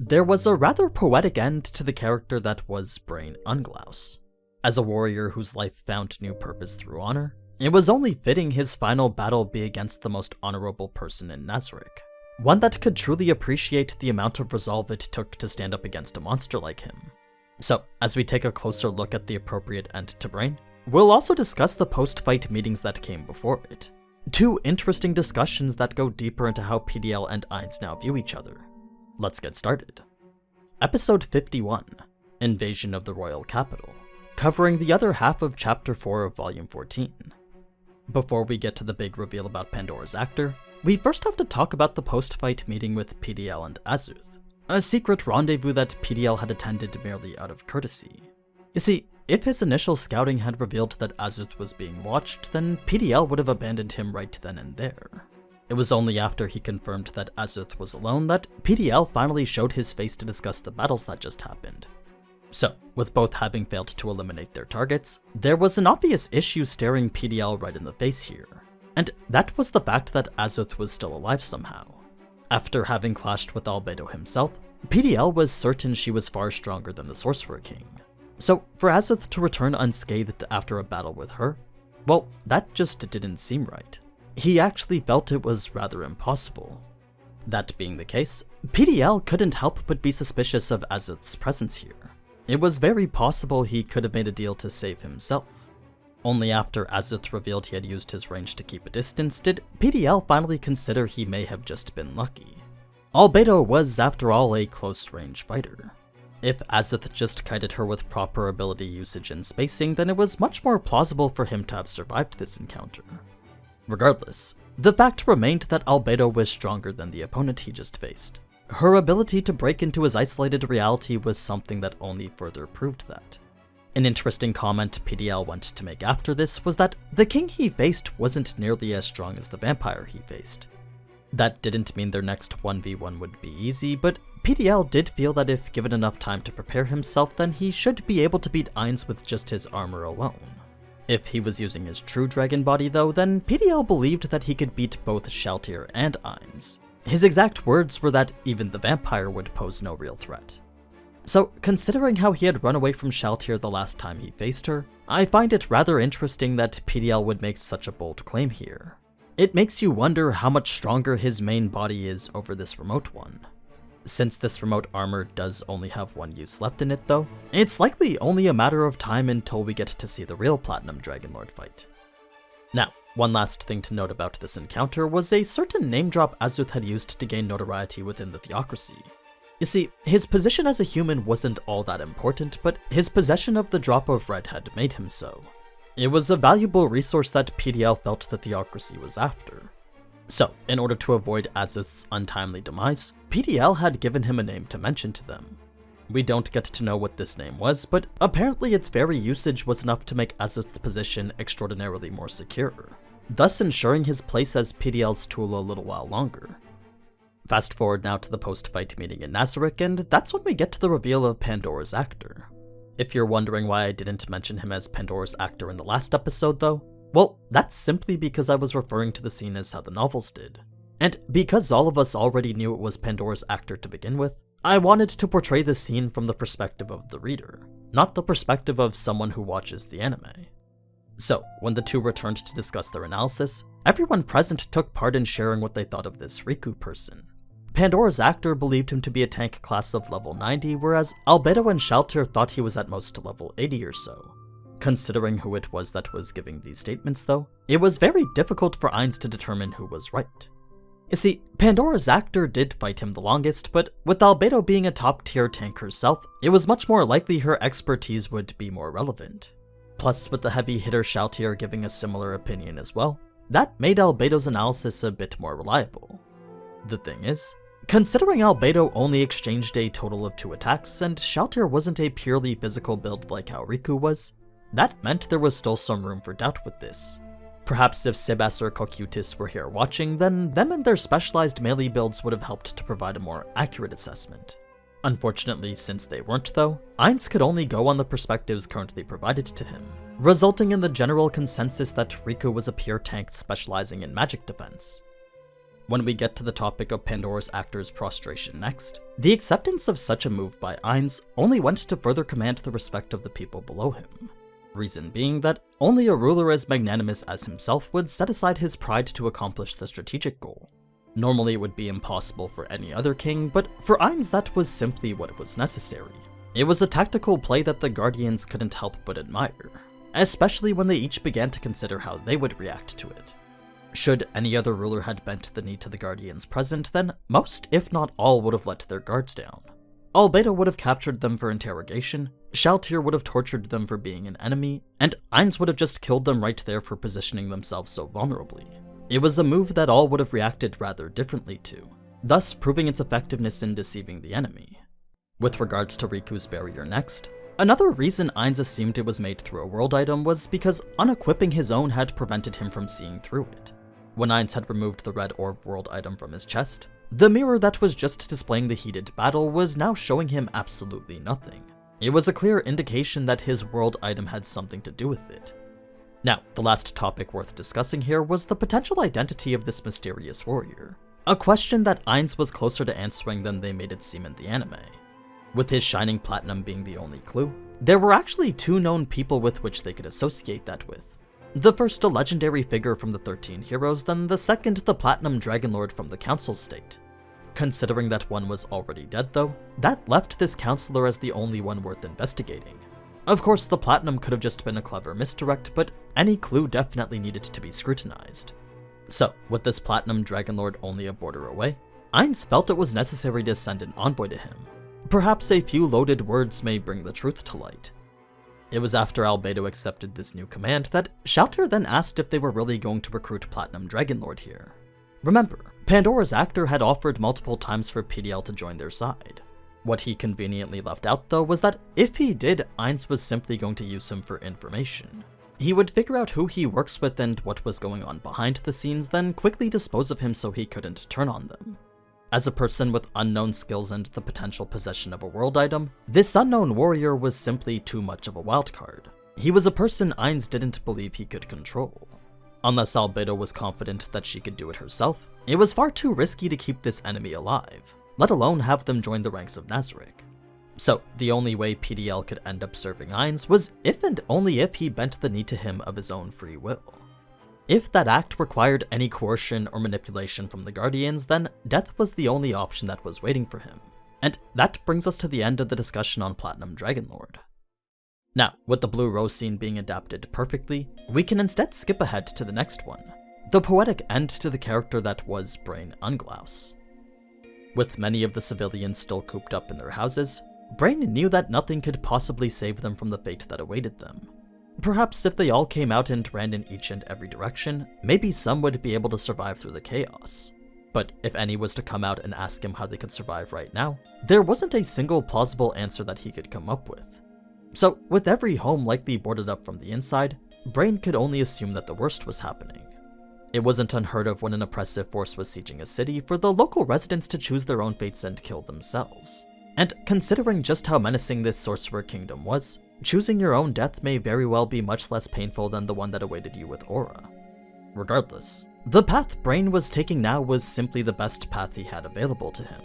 there was a rather poetic end to the character that was Brain Unglaus. As a warrior whose life found new purpose through honor, it was only fitting his final battle be against the most honorable person in Nazarick, one that could truly appreciate the amount of resolve it took to stand up against a monster like him. So, as we take a closer look at the appropriate end to Brain, we'll also discuss the post-fight meetings that came before it. Two interesting discussions that go deeper into how PDL and Ainz now view each other. Let's get started. Episode 51, Invasion of the Royal Capital, covering the other half of Chapter 4 of Volume 14. Before we get to the big reveal about Pandora's actor, we first have to talk about the post-fight meeting with PDL and Azuth, a secret rendezvous that PDL had attended merely out of courtesy. You see, if his initial scouting had revealed that Azuth was being watched, then PDL would have abandoned him right then and there. It was only after he confirmed that Azuth was alone that PDL finally showed his face to discuss the battles that just happened. So, with both having failed to eliminate their targets, there was an obvious issue staring PDL right in the face here, and that was the fact that Azuth was still alive somehow. After having clashed with Albedo himself, PDL was certain she was far stronger than the Sorcerer King. So, for Azuth to return unscathed after a battle with her, well, that just didn't seem right. He actually felt it was rather impossible. That being the case, PDL couldn't help but be suspicious of Azuth's presence here. It was very possible he could have made a deal to save himself. Only after Azuth revealed he had used his range to keep a distance did PDL finally consider he may have just been lucky. Albedo was, after all, a close-range fighter. If Azuth just kited her with proper ability usage and spacing, then it was much more plausible for him to have survived this encounter. Regardless, the fact remained that Albedo was stronger than the opponent he just faced. Her ability to break into his isolated reality was something that only further proved that. An interesting comment PDL went to make after this was that the king he faced wasn't nearly as strong as the vampire he faced. That didn't mean their next 1v1 would be easy, but PDL did feel that if given enough time to prepare himself, then he should be able to beat Ainz with just his armor alone. If he was using his true dragon body though, then PDL believed that he could beat both Shaltir and Ainz. His exact words were that even the vampire would pose no real threat. So, considering how he had run away from Shaltir the last time he faced her, I find it rather interesting that PDL would make such a bold claim here. It makes you wonder how much stronger his main body is over this remote one. Since this remote armor does only have one use left in it though, it's likely only a matter of time until we get to see the real Platinum Dragonlord fight. Now, one last thing to note about this encounter was a certain name drop Azuth had used to gain notoriety within the Theocracy. You see, his position as a human wasn't all that important, but his possession of the drop of red had made him so. It was a valuable resource that PDL felt the Theocracy was after. So, in order to avoid Azuth's untimely demise, PDL had given him a name to mention to them. We don't get to know what this name was, but apparently its very usage was enough to make Azuth's position extraordinarily more secure, thus ensuring his place as PDL's tool a little while longer. Fast forward now to the post-fight meeting in Nazarick, and that's when we get to the reveal of Pandora's actor. If you're wondering why I didn't mention him as Pandora's actor in the last episode though, well, that's simply because I was referring to the scene as how the novels did. And because all of us already knew it was Pandora's actor to begin with, I wanted to portray the scene from the perspective of the reader, not the perspective of someone who watches the anime. So, when the two returned to discuss their analysis, everyone present took part in sharing what they thought of this Riku person. Pandora's actor believed him to be a tank class of level 90, whereas Albedo and Shaltir thought he was at most level 80 or so. Considering who it was that was giving these statements though, it was very difficult for Ainz to determine who was right. You see, Pandora's actor did fight him the longest, but with Albedo being a top-tier tank herself, it was much more likely her expertise would be more relevant. Plus, with the heavy hitter Shaltir giving a similar opinion as well, that made Albedo's analysis a bit more reliable. The thing is, considering Albedo only exchanged a total of 2 attacks, and Shaltir wasn't a purely physical build like how Riku was, that meant there was still some room for doubt with this. Perhaps if Sibas or COCYTUS were here watching, then them and their specialized melee builds would have helped to provide a more accurate assessment. Unfortunately, since they weren't though, Ainz could only go on the perspectives currently provided to him, resulting in the general consensus that Riku was a pure tank specializing in magic defense. when we get to the topic of Pandora's actor's prostration next, the acceptance of such a move by Ainz only went to further command the respect of the people below him. Reason being that only a ruler as magnanimous as himself would set aside his pride to accomplish the strategic goal. Normally it would be impossible for any other king, but for Ainz that was simply what was necessary. It was a tactical play that the Guardians couldn't help but admire, especially when they each began to consider how they would react to it. Should any other ruler had bent the knee to the Guardians present, then most, if not all, would have let their guards down. Albedo would have captured them for interrogation, Shaltir would have tortured them for being an enemy, and Ainz would have just killed them right there for positioning themselves so vulnerably. It was a move that all would have reacted rather differently to, thus proving its effectiveness in deceiving the enemy. With regards to Riku's barrier next, another reason Ainz assumed it was made through a world item was because unequipping his own had prevented him from seeing through it. When Ainz had removed the red orb world item from his chest, the mirror that was just displaying the heated battle was now showing him absolutely nothing. It was a clear indication that his world item had something to do with it. Now, the last topic worth discussing here was the potential identity of this mysterious warrior, a question that Ainz was closer to answering than they made it seem in the anime. With his shining platinum being the only clue, there were actually two known people with which they could associate that with. The first a legendary figure from the 13 Heroes, then the second the Platinum Dragonlord from the Council State. Considering that one was already dead though, that left this counselor as the only one worth investigating. Of course, the Platinum could have just been a clever misdirect, but any clue definitely needed to be scrutinized. So, with this Platinum Dragonlord only a border away, Ainz felt it was necessary to send an envoy to him. Perhaps a few loaded words may bring the truth to light. It was after Albedo accepted this new command that Shaltir then asked if they were really going to recruit Platinum Dragonlord here. Remember, Pandora's actor had offered multiple times for PDL to join their side. What he conveniently left out though was that if he did, Ainz was simply going to use him for information. He would figure out who he works with and what was going on behind the scenes, then quickly dispose of him so he couldn't turn on them. As a person with unknown skills and the potential possession of a world item, this unknown warrior was simply too much of a wildcard. He was a person Ainz didn't believe he could control. Unless Albedo was confident that she could do it herself, it was far too risky to keep this enemy alive, let alone have them join the ranks of Nazarick. So, the only way PDL could end up serving Ainz was if and only if he bent the knee to him of his own free will. If that act required any coercion or manipulation from the Guardians, then death was the only option that was waiting for him. And that brings us to the end of the discussion on Platinum Dragonlord. Now, with the Blue Rose scene being adapted perfectly, we can instead skip ahead to the next one, the poetic end to the character that was Brain Unglaus. With many of the civilians still cooped up in their houses, Brain knew that nothing could possibly save them from the fate that awaited them. Perhaps if they all came out and ran in each and every direction, maybe some would be able to survive through the chaos. But if any was to come out and ask him how they could survive right now, there wasn't a single plausible answer that he could come up with. So, with every home likely boarded up from the inside, Brain could only assume that the worst was happening. It wasn't unheard of when an oppressive force was sieging a city for the local residents to choose their own fates and kill themselves. And considering just how menacing this sorcerer kingdom was, choosing your own death may very well be much less painful than the one that awaited you with Aura. Regardless, the path Brain was taking now was simply the best path he had available to him.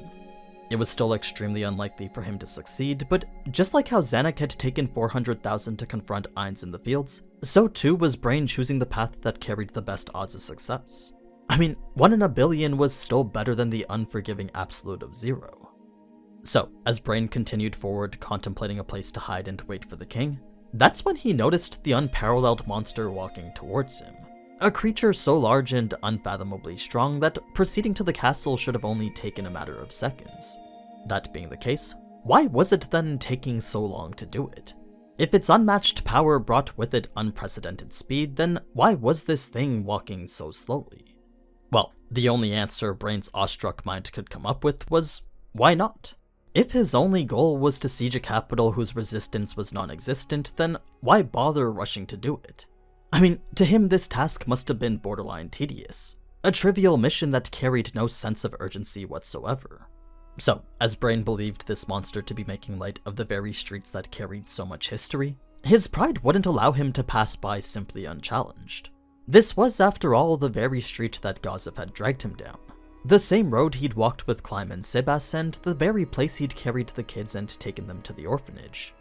It was still extremely unlikely for him to succeed, but just like how Zanuck had taken 400,000 to confront Ainz in the fields, so too was Brain choosing the path that carried the best odds of success. I mean, 1 in a billion was still better than the unforgiving absolute of 0. So, as Brain continued forward contemplating a place to hide and wait for the king, that's when he noticed the unparalleled monster walking towards him. A creature so large and unfathomably strong that proceeding to the castle should have only taken a matter of seconds. That being the case, why was it then taking so long to do it? If its unmatched power brought with it unprecedented speed, then why was this thing walking so slowly? Well, the only answer Brain's awestruck mind could come up with was, why not? If his only goal was to siege a capital whose resistance was non-existent, then why bother rushing to do it? I mean, to him this task must have been borderline tedious, a trivial mission that carried no sense of urgency whatsoever. So, as Brain believed this monster to be making light of the very streets that carried so much history, his pride wouldn't allow him to pass by simply unchallenged. This was, after all, the very street that Gazef had dragged him down. The same road he'd walked with Clyde and Sebas, and the very place he'd carried the kids and taken them to the orphanage.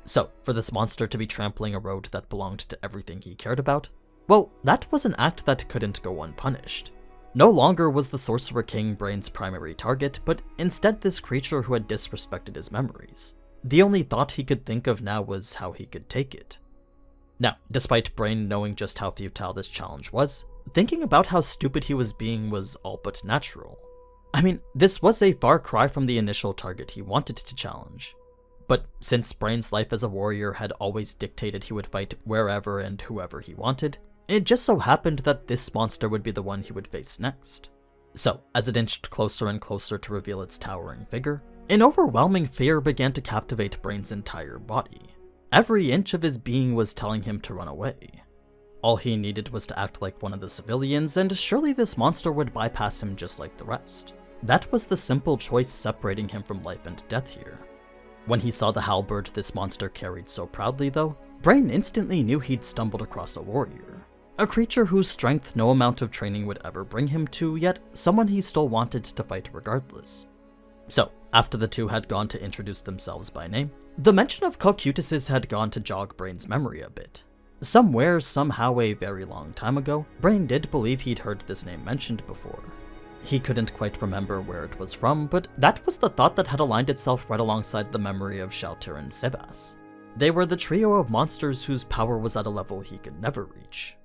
So, for this monster to be trampling a road that belonged to everything he cared about, well, that was an act that couldn't go unpunished. No longer was the Sorcerer King Brain's primary target, but instead this creature who had disrespected his memories. The only thought he could think of now was how he could take it. Now, despite Brain knowing just how futile this challenge was, thinking about how stupid he was being was all but natural. I mean, this was a far cry from the initial target he wanted to challenge. But since Brain's life as a warrior had always dictated he would fight wherever and whoever he wanted, it just so happened that this monster would be the one he would face next. So, as it inched closer and closer to reveal its towering figure, an overwhelming fear began to captivate Brain's entire body. Every inch of his being was telling him to run away. All he needed was to act like one of the civilians, and surely this monster would bypass him just like the rest. That was the simple choice separating him from life and death here. When he saw the halberd this monster carried so proudly though, Brain instantly knew he'd stumbled across a warrior. A creature whose strength no amount of training would ever bring him to, yet someone he still wanted to fight regardless. So, after the two had gone to introduce themselves by name, the mention of COCYTUS had gone to jog Brain's memory a bit. Somewhere, somehow a very long time ago, Brain did believe he'd heard this name mentioned before. He couldn't quite remember where it was from, but that was the thought that had aligned itself right alongside the memory of Shalltear and Sebas. They were the trio of monsters whose power was at a level he could never reach.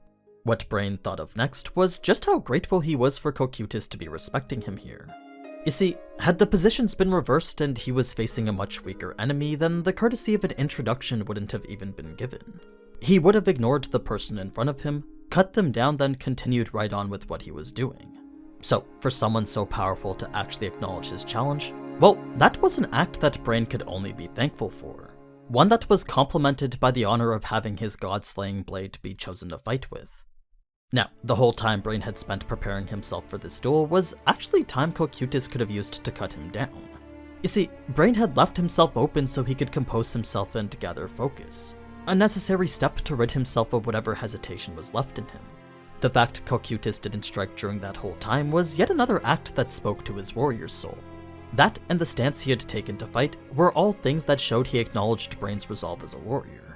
What Brain thought of next was just how grateful he was for COCYTUS to be respecting him here. You see, had the positions been reversed and he was facing a much weaker enemy, then the courtesy of an introduction wouldn't have even been given. He would have ignored the person in front of him, cut them down, then continued right on with what he was doing. So, for someone so powerful to actually acknowledge his challenge, well, that was an act that Brain could only be thankful for. One that was complemented by the honor of having his god-slaying blade be chosen to fight with. Now, the whole time Brain had spent preparing himself for this duel was actually time COCYTUS could have used to cut him down. You see, Brain had left himself open so he could compose himself and gather focus. A necessary step to rid himself of whatever hesitation was left in him. The fact COCYTUS didn't strike during that whole time was yet another act that spoke to his warrior's soul. That and the stance he had taken to fight were all things that showed he acknowledged Brain's resolve as a warrior.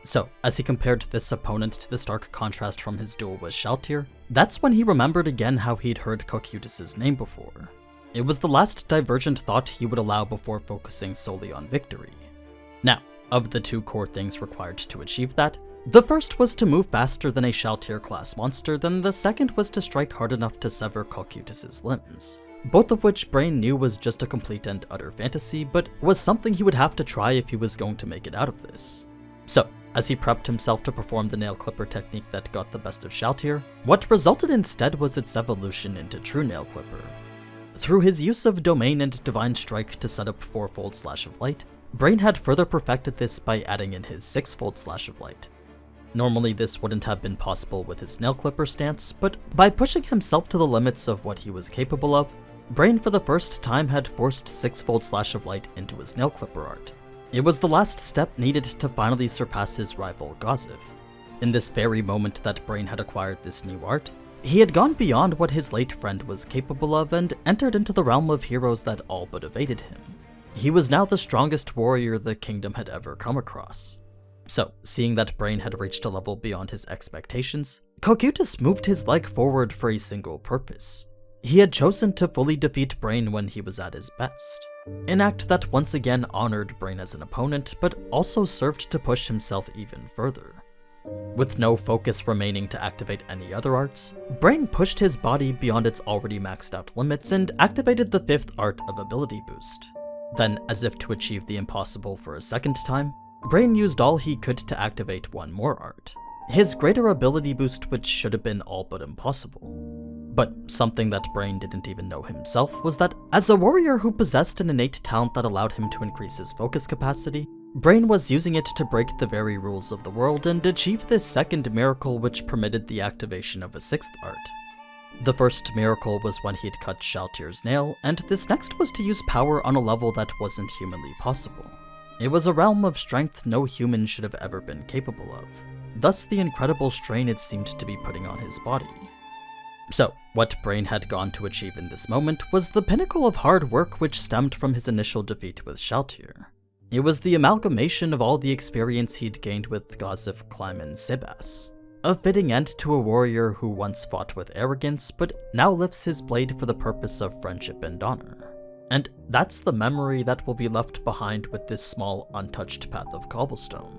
So, as he compared this opponent to the stark contrast from his duel with Shalltear, that's when he remembered again how he'd heard COCYTUS' name before. It was the last divergent thought he would allow before focusing solely on victory. Now, of the two core things required to achieve that, the first was to move faster than a Shalltear class monster, then the second was to strike hard enough to sever COCYTUS' limbs. Both of which Brain knew was just a complete and utter fantasy, but was something he would have to try if he was going to make it out of this. So, as he prepped himself to perform the nail clipper technique that got the best of Shalltear, what resulted instead was its evolution into true nail clipper. Through his use of domain and divine strike to set up 4-fold slash of light, Brain had further perfected this by adding in his 6-fold slash of light. Normally this wouldn't have been possible with his nail clipper stance, but by pushing himself to the limits of what he was capable of, Brain for the first time had forced 6-fold slash of light into his nail clipper art. It was the last step needed to finally surpass his rival Gauziv. In this very moment that Brain had acquired this new art, he had gone beyond what his late friend was capable of and entered into the realm of heroes that all but evaded him. He was now the strongest warrior the kingdom had ever come across. So, seeing that Brain had reached a level beyond his expectations, COCYTUS moved his leg forward for a single purpose. He had chosen to fully defeat Brain when he was at his best. An act that once again honored Brain as an opponent, but also served to push himself even further. With no focus remaining to activate any other arts, Brain pushed his body beyond its already maxed out limits and activated the 5th art of Ability Boost. Then, as if to achieve the impossible for a second time, Brain used all he could to activate one more art. His greater ability boost, which should have been all but impossible. But something that Brain didn't even know himself was that, as a warrior who possessed an innate talent that allowed him to increase his focus capacity, Brain was using it to break the very rules of the world and achieve this second miracle which permitted the activation of a 6th art. The first miracle was when he'd cut Shalltear's nail, and this next was to use power on a level that wasn't humanly possible. It was a realm of strength no human should have ever been capable of, thus the incredible strain it seemed to be putting on his body. So, what Brain had gone to achieve in this moment was the pinnacle of hard work which stemmed from his initial defeat with Shaltir. It was the amalgamation of all the experience he'd gained with Gazif, Clem, and Sibas. A fitting end to a warrior who once fought with arrogance, but now lifts his blade for the purpose of friendship and honor. And that's the memory that will be left behind with this small, untouched path of cobblestone.